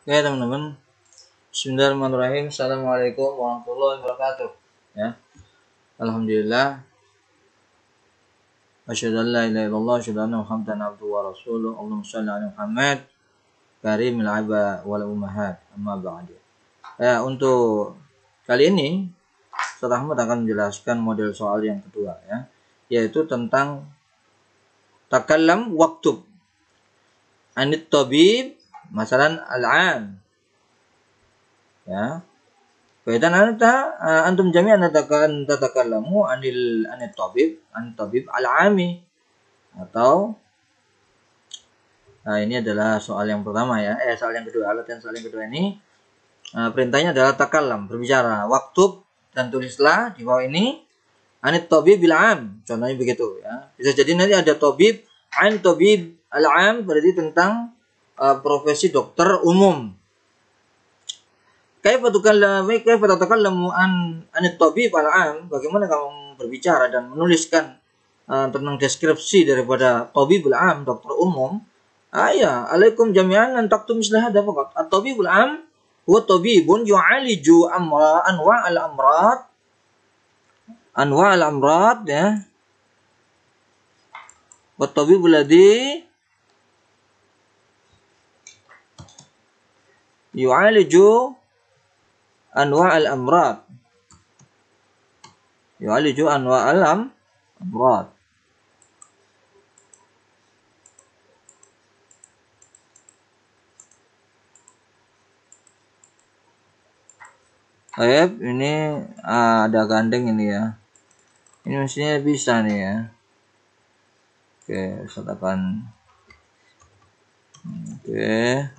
Oke teman-teman, Bismillahirrahmanirrahim. Assalamualaikum warahmatullahi wabarakatuh. Ya, Alhamdulillah. Asyhadu an la ilaha illallah, asyhadu anna Muhammadan abduhu wa rasuluh. Allahumma shalli ala Muhammad karimil aba wal ummahat. Amma ba'du. Ya, untuk kali ini Ustaz Ahmad akan menjelaskan model soal yang kedua ya, yaitu tentang takallam waktub anit tabib masalan al-'am. Ya. Faidan antum jami'an tatakallamu anit tabib al-'ami, atau ini adalah soal yang pertama ya. Soal yang kedua, latihan soal yang kedua ini perintahnya adalah takallam, berbicara, waktub, dan tulislah di bawah ini anit tabib al-'am. Contohnya begitu ya. Bisa jadi nanti ada tabib an tabib al-'am, berarti tentang profesi dokter umum. Kaifa tatakallamu anit tabib al-'am, bagaimana kamu berbicara dan menuliskan tentang deskripsi daripada tabib al-'am, dokter umum. Alaikum jami'an an taktum misla hadha faqat. At-tabib al-'am huwa tabibun yu'aliju anwa' al-amrad ya. Wa tabib alladhi yu'aliju anwa' al-amrad. Yu'aliju anwa' al-amrad. Baik, ini ada gandeng ini ya. Ini mestinya bisa nih ya. Oke, saya akan. Oke.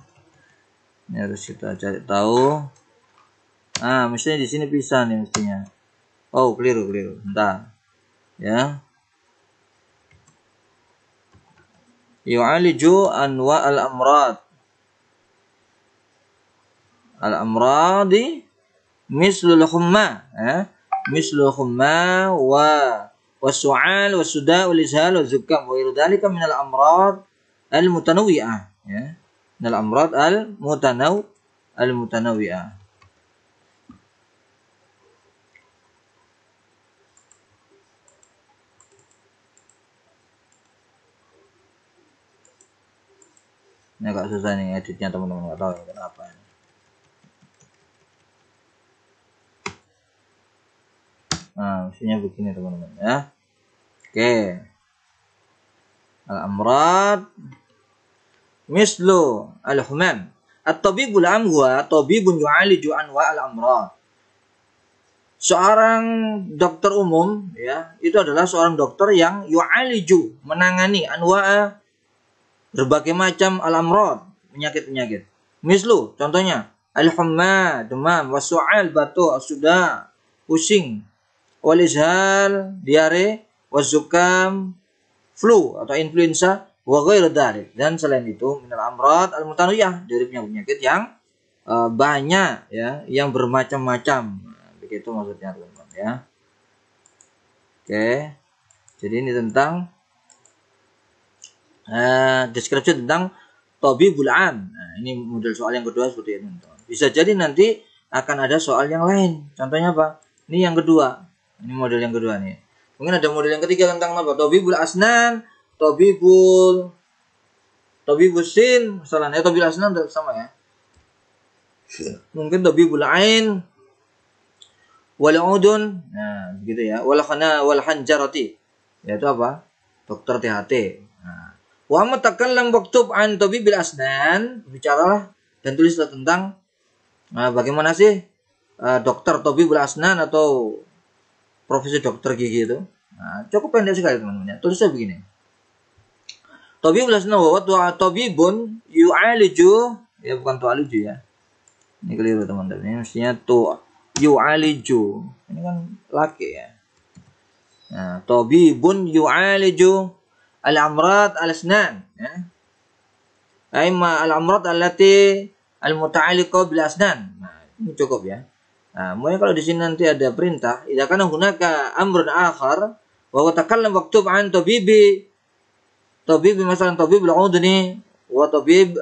Ini harus kita cari tahu. Mestinya di sini bisa nih mestinya. Oh, keliru. Bentar. Ya. Yu'aliju anwa' al-amrad. Al-amradi mislul humma, ya. Mislul humma wa su'al wa suda' wal izhal wa zukam wa ghairu dzalika min al-amrad al-mutanawwi'ah, ya. Min al-amrad al-mutanawwi'ah. Ini agak susah nih editnya teman-teman, nggak tahu ya kenapa. Mestinya begini teman-teman ya. Oke. Al-amrad mislu al-humam. At-tabibul 'am huwa tabibun yu'aliju anwa' al-amrad. Seorang dokter umum ya, itu adalah seorang dokter yang yu'aliju, menangani anwa' berbagai macam al-amrad, penyakit-penyakit. Mislu, contohnya al-humma, demam, wasu'al, batuk, sudah, pusing, wal izhal, diare, wazukam, flu atau influenza, wa ghairu dzalik, dan selain itu minal amrad al-mutanawwi'ah, dari penyakit yang banyak ya, yang bermacam-macam. Begitu maksudnya teman-teman ya. Oke. Jadi ini tentang deskripsi tentang tabibul 'am. Ini model soal yang kedua seperti itu. Bisa jadi nanti akan ada soal yang lain. Contohnya apa? Ini yang kedua. Ini model yang kedua nih. Mungkin ada model yang ketiga tentang apa? Tabibul asnan, tabibul sin, misalnya tabibul asnan sama ya. Mungkin tabibul ain, wal udun, nah begitu ya. Wal hanjarati. Yaitu apa? Dokter THT. Wa matakallam waktub an tabibil asnan, bicaralah dan tulislah tentang bagaimana sih dokter tabibul asnan atau profesi dokter gigi itu. Cukup pendek sekali teman-teman ya. Tulisnya begini. Tabibul asnan wa tabibun yu'aliju, ya bukan tu'aliju ya. Ini keliru teman-teman. Ini mestinya yu'aliju. Ini kan laki ya. Nah, tabibun yu'aliju al-amrad al-asnan ya. Aima al-amrad allati al-muta'alliqah bil asnan. Nah, ini cukup ya. Mulai kalau di sini nanti ada perintah, idza kana hunaka amrun akhar wa takallam waktub an tabib masalan tabib al-udni wa tabib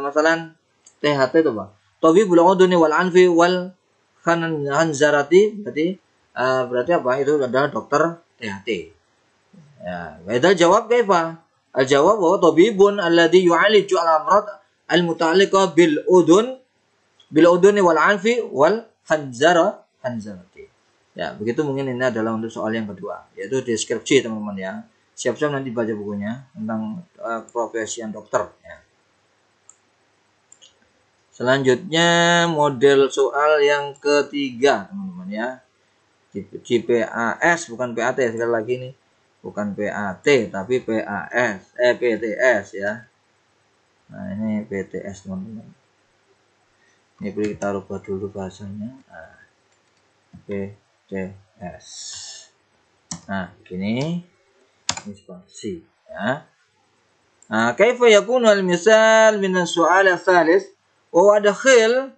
masalan THT itu apa? Tabibul udhuni wal anfi wal khanzarati, berarti apa? Itu adalah dokter THT. Ya, beda jawab kaifa? Al-jawab bahwa tabibun alladhi yu'aliju al-amrad al-muta'alliqa bil udhuni wal anfi wal khanzarati. Ya, begitu mungkin ini adalah untuk soal yang kedua, yaitu deskripsi teman-teman ya. Siap-siap nanti baca bukunya tentang keprofesian dokter ya. Selanjutnya model soal yang ketiga teman-teman ya. JPAS bukan PAT sekali lagi nih. Bukan PAT tapi PTS ya. Nah, ini PTS teman-teman. Ini perlu kita rubah dulu bahasanya. Nah, PTS. Nah, begini. Ini spasi ya. Nah, kaifa yakunu al-misal min as-su'al ats-tsalits wa adkhil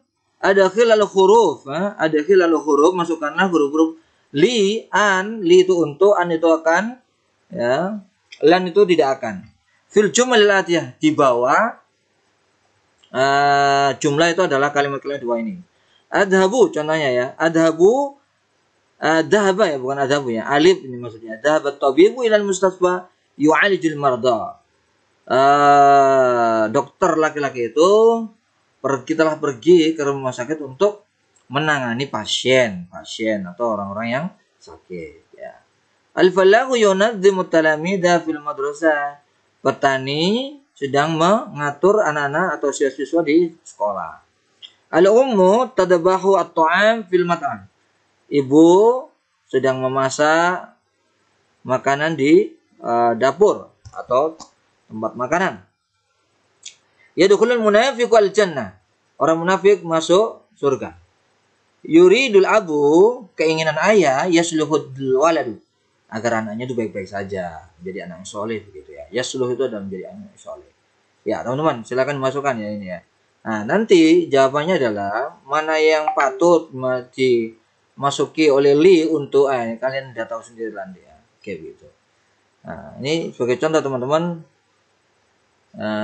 al-huruf, adkhil al-huruf, masukkanlah huruf-huruf li, an, li itu untuk, an itu akan ya, lan itu tidak akan. Fil jumlahil atiyah, di bawah jumlah itu adalah kalimat-kalimat dua ini. Adhabu contohnya ya, adhabu dhahaba ya, bukan adhabu ya, alif ini maksudnya. Dhahabat tabibu ilal mustasfa yu'alijul marda. Dokter laki-laki itu telah pergi ke rumah sakit untuk menangani pasien atau orang-orang yang sakit ya. Al-fallahu yunazzimu talamida fil madrasah. Petani sedang mengatur anak-anak atau siswa di sekolah. Al-ummu tadbahu at-ta'am fil mat'am. Ibu sedang memasak makanan di dapur atau tempat makanan. Yadkhulul munafiqu al-jannah. Orang munafik masuk surga. Yuridul abu, keinginan ayah, yasluhud waladu, agar anaknya itu baik-baik saja, menjadi anak yang soleh begitu ya. Yasluh itu adalah menjadi anak yang soleh. Ya, teman-teman, silakan masukkan ya ini ya. Nah, nanti jawabannya adalah mana yang patut dimasuki oleh li untuk kalian udah tahu sendiri nanti ya. Kayak gitu. Nah, ini sebagai contoh teman-teman.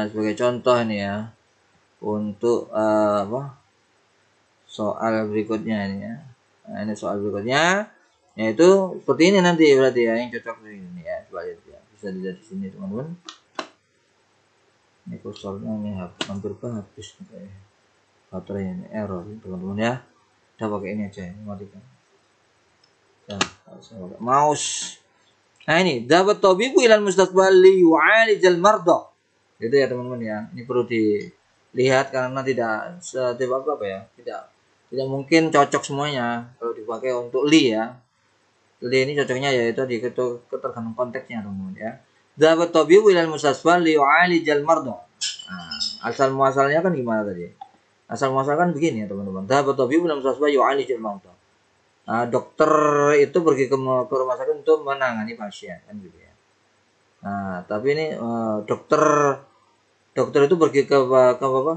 Sebagai contoh ini ya untuk soal berikutnya ini ya. Nah, ini soal berikutnya yaitu seperti ini nanti berarti ya, yang cocok ini ya. Coba lihat ya. Bisa dilihat di sini teman-teman. Ini kursornya ini hampir habis nih. Baterainya ini error teman-teman ya. Udah pakai ini aja, ini matikan. Nah, pakai mouse. Nah, ini dapat tabibu ilal mustaqbal li yu'alijal marda. Itu ya teman-teman ya. Ini perlu dilihat karena tidak tidak mungkin cocok semuanya kalau dipakai untuk li ya. Li ini cocoknya yaitu tergantung konteksnya teman-teman ya. Dapat tabibu ilal mustaqbal li yu'alijal marda. Nah, asal muasalnya kan gimana tadi? Asal muasal kan begini ya teman-teman. Dapat tabibu ilal mustaqbal yu'alijal marda. Nah, dokter itu pergi ke rumah sakit untuk menangani pasien kan gitu ya. Nah, tapi ini dokter itu pergi ke apa?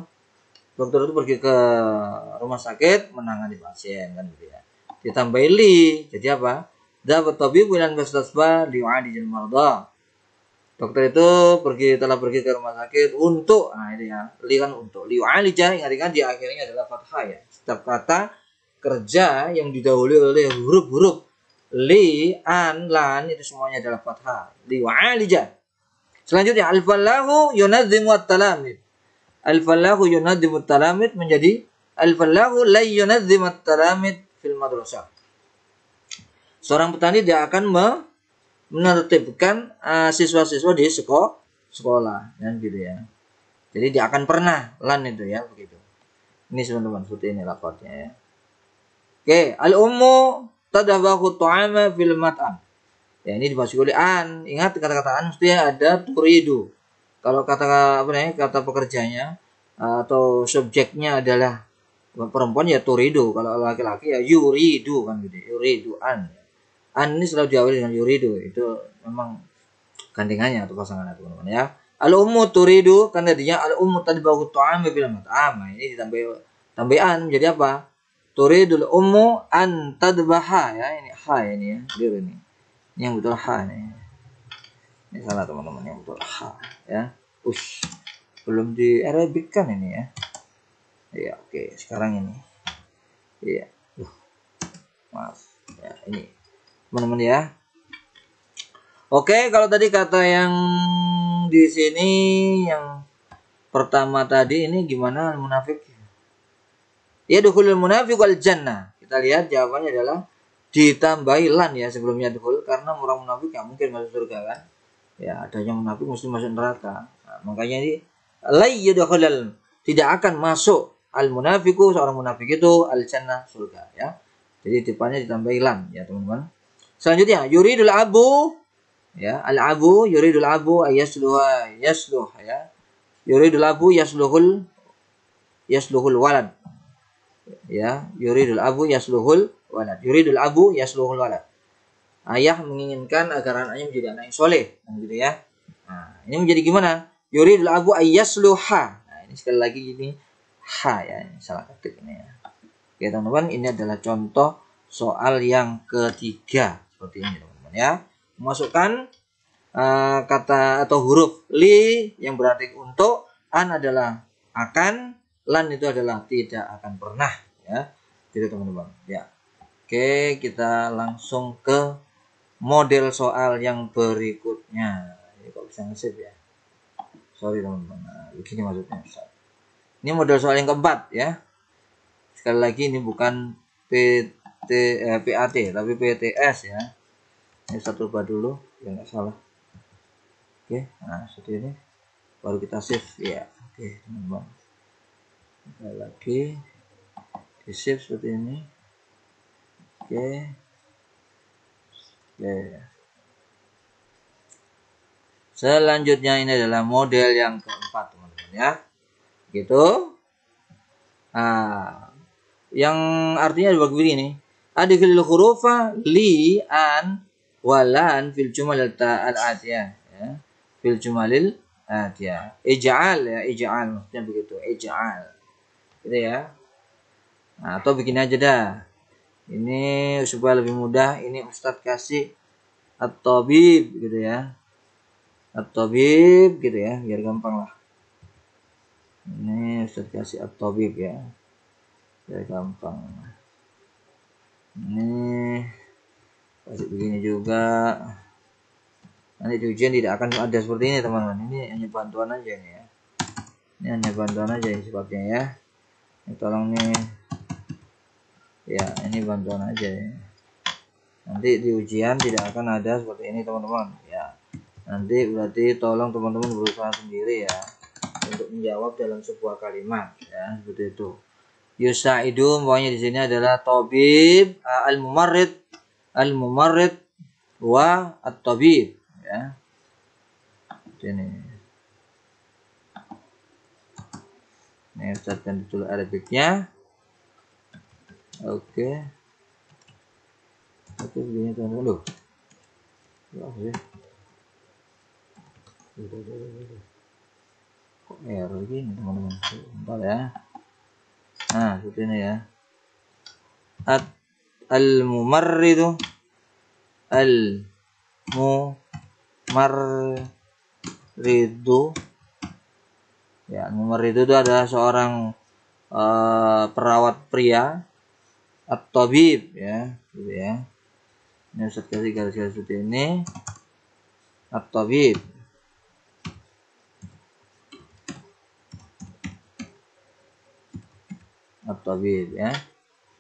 Dokter itu pergi ke rumah sakit menangani pasien kan gitu ya. Ditambahi li, jadi apa? Dapat tabibu ilal mustasfa li'alijil marda. Dokter itu telah pergi ke rumah sakit untuk, nah ini ya, li kan untuk, li'alija, ingat di akhirnya adalah fathah ya. Setiap kata kerja yang didahului oleh huruf-huruf li, an, lan itu semuanya adalah fathah. Li'alija. Selanjutnya al-fallahu yunazzimu at-talamid. Al-fallahu yunazzimu at-talamid menjadi al-fallahu la yunazzimu at-talamid fil madrasah. Seorang petani dia akan menertibkan siswa-siswa di sekolah dan gitu ya. Jadi dia akan pernah lan itu ya begitu. Ini teman-teman seperti ini lafadznya ya. Oke, al-ummu tadbahu at-ta'ama fil mat'am. Ya, ini dimasuki oleh an. Ingat kata-kata an mestinya ada turidu. Kalau kata pekerjanya atau subjeknya adalah perempuan ya turidu. Kalau laki-laki ya yuridu kan gitu. Yuridu an. An ini selalu diawali dengan yuridu. Itu memang gandengannya atau pasangannya teman-teman ya. Al-ummu turidu kan tadinya al-ummu tadbahu ta'ama bil mat'am. Ini ditambah an menjadi apa? Turidul ummu an tadbaha ya. Ini ha ini ya. Dia ini. Ini yang betul ha nih. Ini salah teman-teman, yang betul ha ya. Belum di Arabik kan ini ya. Ya, oke. Sekarang ini. Iya. Maaf. Ya, ini. Teman-teman ya. Oke, kalau tadi kata yang di sini yang pertama tadi ini gimana munafik? Ya dukhulul munafiq wal jannah. Kita lihat jawabannya adalah ditambahi lan ya sebelumnya dukhul karena orang munafik nggak mungkin masuk surga kan. Ya, adanya munafik mesti masuk neraka. Nah, makanya ini la yadkhulul tidak akan masuk al munafiqu seorang munafik itu al jannah surga ya. Jadi depannya ditambahi lan ya teman-teman. Selanjutnya yuridul abu ya al abu yuridul abu ayasluha yasluh ya. Yuridul abu yasluhul walad. Ya, yuridul abu yasluhul walad. Yuridul abu yasluhul walad. Ayah menginginkan agar anaknya menjadi anak yang soleh, gitu ya. Nah, ini menjadi gimana? Yuridul abu ayyasluha. Nah, ini sekali lagi ini ha ya, ini salah ketik ini ya. Oke, teman-teman, ini adalah contoh soal yang ketiga seperti ini, teman-teman ya. Masukkan kata atau huruf li yang berarti untuk, an adalah akan, lan itu adalah tidak akan pernah ya. Gitu teman-teman ya. Oke, kita langsung ke model soal yang berikutnya. Ini kok bisa nge-save ya? Sorry teman-teman. Nah, begini maksudnya. Ini model soal yang keempat ya. Sekali lagi ini bukan PAT tapi PTS ya. Ini satu rubah dulu ya nggak salah. Oke, nah seperti ini baru kita save ya. Oke teman-teman. Sekali lagi di save seperti ini. Oke. Oke. Selanjutnya ini adalah model yang keempat teman-teman ya. Gitu. Nah, yang artinya begini nih. Adkhilul hurufa li an walan fil jumal al-atiyah ya. Fil jumalil atiyah. Ij'al ya, ij'al maksudnya begitu. Ij'al. Gitu ya. Nah, atau bikin aja dah. Ini supaya lebih mudah, ini Ustadz kasih at-tabib gitu ya. At-tabib gitu ya, biar gampang lah. Ini Ustadz kasih at-tabib ya. Biar gampang. Ini kasih begini juga. Nanti di ujian tidak akan ada seperti ini teman-teman. Ini hanya bantuan aja nih ya. Ini hanya bantuan aja sifatnya ya. Ini tolong nih. Ya, ini bantuan aja ya. Nanti di ujian tidak akan ada seperti ini teman-teman ya. Nanti berarti tolong teman-teman berusaha sendiri ya untuk menjawab dalam sebuah kalimat ya seperti itu. Yusaidu pokoknya di sini adalah tabib, al-mumarrid wa at-tabib ya. Ini. Ini Ustaz kan ditulis Arabiknya. Oke. Oke, begini teman-teman loh. Ya, sih. Kok error gini teman-teman? Bentar ya. Nah, seperti ini ya. Al-mumarridu ya, al-mumarridu itu adalah seorang perawat pria. At-tabib ya, gitu ya. Ini Ustaz kasih garis-garis seperti ini. At-tabib. At-tabib ya.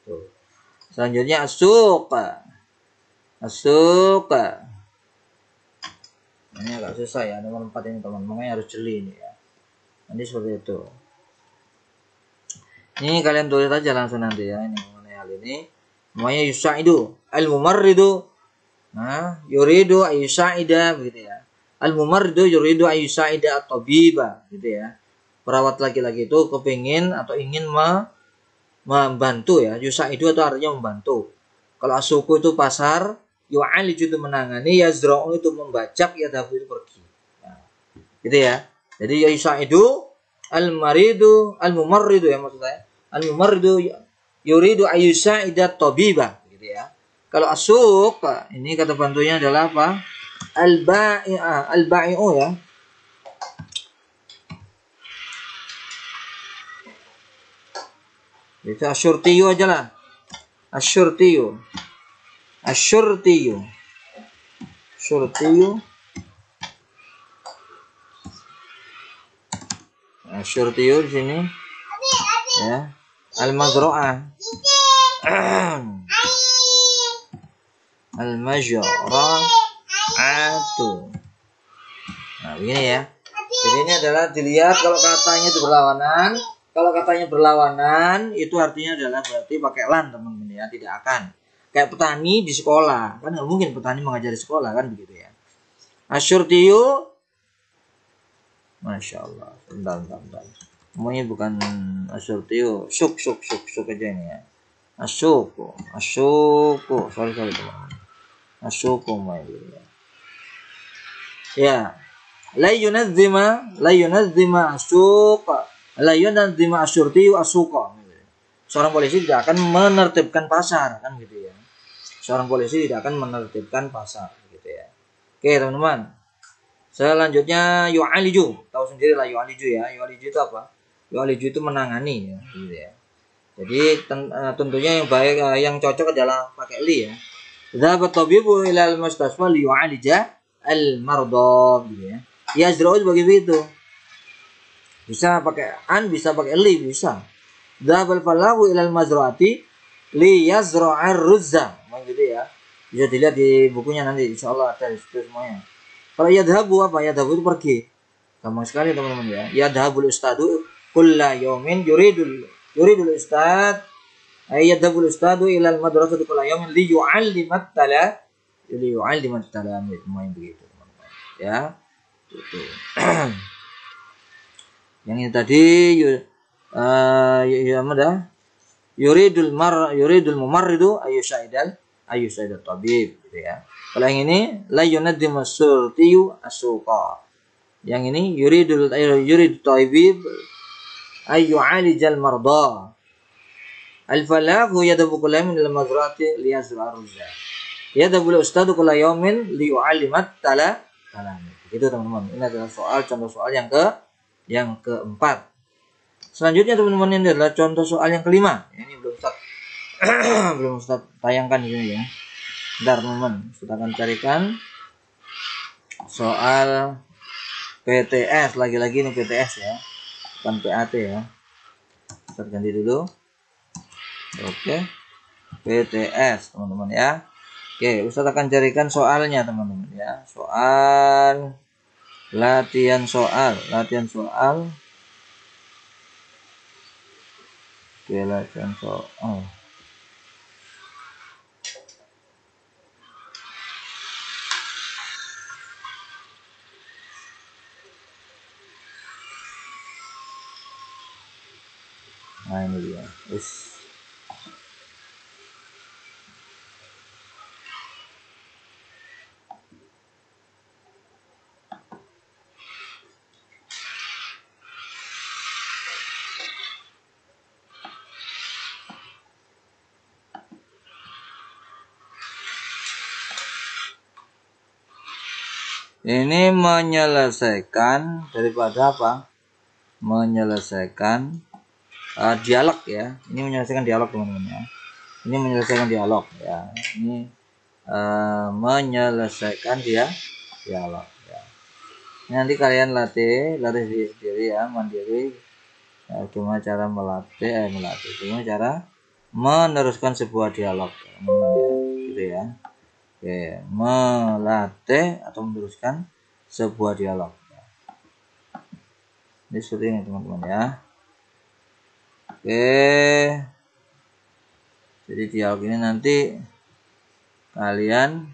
Tuh. Selanjutnya as-suq. As-suq. Ini agak susah ya nomor 4 ini teman, makanya harus jeli ini ya. Nanti seperti itu. Ini kalian tulis aja langsung nanti ya, ini mengenai hal ini. Namanya yusaidu al-mumarridu. Nah, yuridu ayyusaida begitu ya. Al-mumarridu yuridu ayyusaida at-tabiba gitu ya. Perawat laki-laki itu kepingin atau ingin membantu ya. Yusaidu itu artinya membantu. Kalau asuku itu pasar, yu'aliju itu menangani, yazra'u itu membajak, yadhabu itu pergi. Nah, gitu ya. Jadi yusaidu al-maridu al-mumarridu ya maksud saya. Al-mumarridu yuridu ayyusaida at-tabiba gitu ya. Kalau asuk, ini kata bantunya adalah apa? Al-ba'i'u ya. Itu asyurtiyu aja lah. Asyurtiyu. Asyurtiyu. Asyurtiyu. Asyurtiyu di sini. Ya. Al-mazra'ah. Al-majra'atu. Nah, begini ya. Jadi ini adalah dilihat kalau katanya itu berlawanan. Kalau katanya berlawanan, itu artinya adalah berarti pakai lan, teman-teman ya, tidak akan. Kayak petani di sekolah, kan nggak mungkin petani mengajar di sekolah, kan begitu ya. Asyurtiyu, Masya Allah, bentar. Semuanya bukan asyurtiyu, syuk aja ini ya. Asyuku, sorry teman-teman. Asyuku, ya. La yunazzima asyuqa. La yunazzima asyurtiyu asyuqa. Seorang polisi tidak akan menertibkan pasar, kan gitu ya. Seorang polisi tidak akan menertibkan pasar, gitu ya. Oke, teman-teman. Selanjutnya yu'aliju. Tahu sendiri lah yu'aliju ya. Yu'aliju itu apa? Yu'aliju itu menangani ya, gitu ya. Jadi tentunya yang baik, yang cocok adalah pakai li ya. Dhahabat tabibu ila al-mustasfa li yu'alija al-marda, gitu ya. Yazra'u begitu. Bisa pakai an, bisa pakai li, bisa. Dhahabal falahu ilal mazra'ati li yazra'ar ruzza. Gitu ya. Bisa dilihat di bukunya nanti, insyaallah ada di situ semuanya. Kalau yadhabu apa? Yadhabu itu pergi. Gampang sekali teman-teman ya. Yadhabul ustadu kulla yawmin yuridul ustad. Yadhabul ustadu ilal madrasati kulla yawmin li yu'allimat tala. Semuanya begitu teman-teman. Ya. Itu. Yang ini tadi yuridul mumarridu ayyusaidal tabib, gitu ya. Kalau yang ini la yunaddimu surtiyu asuqa. Yang ini yuridul tabib ayyu'alijal marda. Al-falahu yadabu kullamin ila mazrati liyazra arza. Yadabu ustadu kulla yawmin liyu'allimat talam. Itu teman-teman. Ini adalah contoh soal yang keempat. Selanjutnya teman-teman, ini adalah contoh soal yang kelima. Ini belum Ustaz tayangkan di sini ya. Bentar teman-teman, kita akan carikan soal PTS, lagi-lagi ini PTS ya, bukan PAT ya. Ustaz ganti dulu. Oke, PTS teman-teman ya. Oke, Ustaz akan carikan soalnya teman-teman ya. Latihan soal. Oke, latihan soal. Nah, ini dia. Ini menyelesaikan daripada apa? Menyelesaikan dialog ya. Ini menyelesaikan dialog teman-teman ya. Ini menyelesaikan dialog ya. Ini menyelesaikan dialog ya. Ini nanti kalian latih sendiri ya, mandiri. Cuma cara melatih. Cuma cara meneruskan sebuah dialog teman-teman ya. Gitu ya. Oke, melatih atau meneruskan sebuah dialog. Ini seperti ini teman-teman ya. Oke. Jadi dialog ini nanti kalian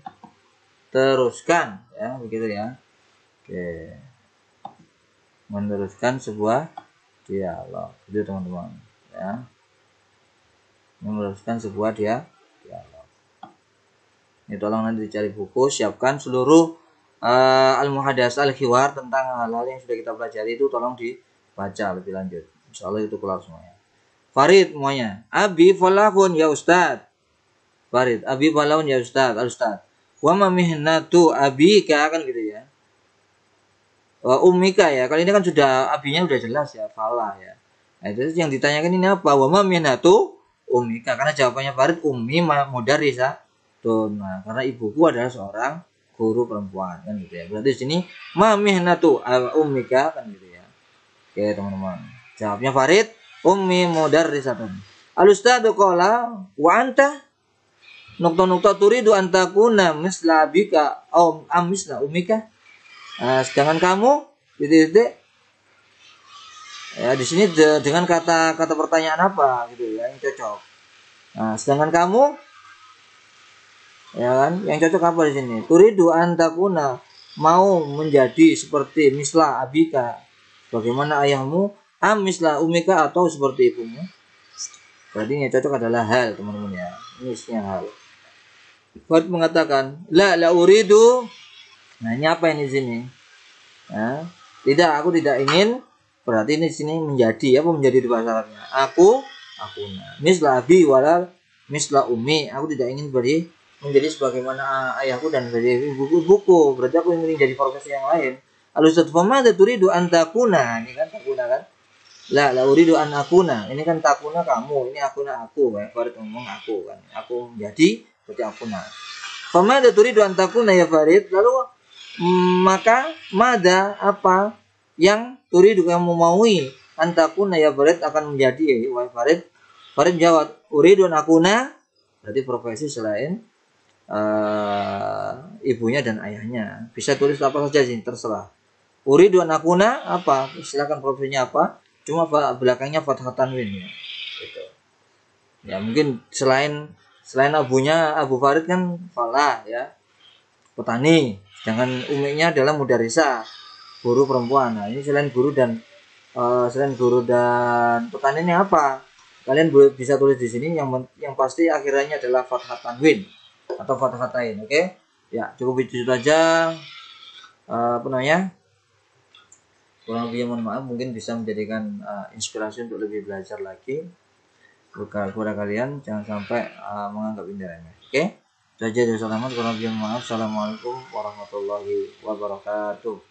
teruskan ya, begitu ya. Oke. Meneruskan sebuah dialog. Itu teman-teman ya. Meneruskan sebuah dialog. Ini tolong nanti dicari buku, siapkan seluruh al-muhadatsah al-hiwar tentang hal-hal yang sudah kita pelajari itu tolong dibaca lebih lanjut. Insyaallah itu keluar semuanya. Farid semuanya. Abi falahun ya Ustaz. Farid, abi falahun ya Ustaz, al-Ustaz. Wa ma mihnatu abika, kan gitu ya. Ummika ya. Kali ini kan sudah abinya sudah jelas ya, falah ya. Nah, itu yang ditanyakan ini apa? Wa ma mihnatu ummika, karena jawabannya Farid ummi mudarrisatun. Nah, karena ibuku adalah seorang guru perempuan kan gitu ya. Berarti di sini ma mihnatu ummika kan gitu ya. Oke, teman-teman. Jawabnya Farid ummi mudarrisatun. Al-ustadu qala wa anta nukta turidu antakuna misla abika au misla ummika. Sedangkan kamu titik-titik ya di sini dengan kata pertanyaan apa gitu ya yang cocok. Nah, sedangkan kamu ya kan yang cocok apa di sini? Turidu antakuna, mau menjadi seperti misla abika, bagaimana ayahmu, misla umika, atau seperti ibumu. Berarti yang cocok adalah hal, teman-teman ya. Ini isinya hal. Fard mengatakan la uridu. Nah, ini apa ini di sini? Nah, tidak, aku tidak ingin. Berarti ini di sini menjadi apa, menjadi di bahasa Arabnya? Akuna. Misla abi walal misla umi. Aku tidak ingin menjadi sebagaimana ayahku dan menjadi ibuku. Berarti aku ingin menjadi profesi yang lain. Al-ustadz famada turidu antakuna. Ini kan takuna kan? La uridu an akuna. Ini kan takuna kamu, ini akuna aku. Ya, Farid ngomong aku kan. Aku menjadi berarti akuna. Famada turidu an takuna ya Farid. Lalu maka mada apa yang turidu kamu maui antakuna ya Farid akan menjadi ya wahai Farid. Farid jawab uridu an akuna, berarti profesi selain ibunya dan ayahnya. Bisa tulis apa saja sih, terserah. Uridu an akuna apa? Silakan profesinya apa? Cuma belakangnya fathah tanwin ya. Gitu. Ya mungkin selain abunya Abu Farid kan Falah ya, petani. Sedangkan umiknya adalah mudarisa, guru perempuan. Nah, ini selain guru dan petani ini apa? Kalian bisa tulis di sini yang pasti akhirnya adalah fathah tanwin atau fathah tain, oke? Ya, cukup itu saja. Apa namanya? Kurang lebih mohon maaf, mungkin bisa menjadikan inspirasi untuk lebih belajar lagi kepada kalian. Jangan sampai menganggap ini remeh. Oke? Itu aja dari saya. Kurang lebih mohon maaf. Assalamualaikum warahmatullahi wabarakatuh.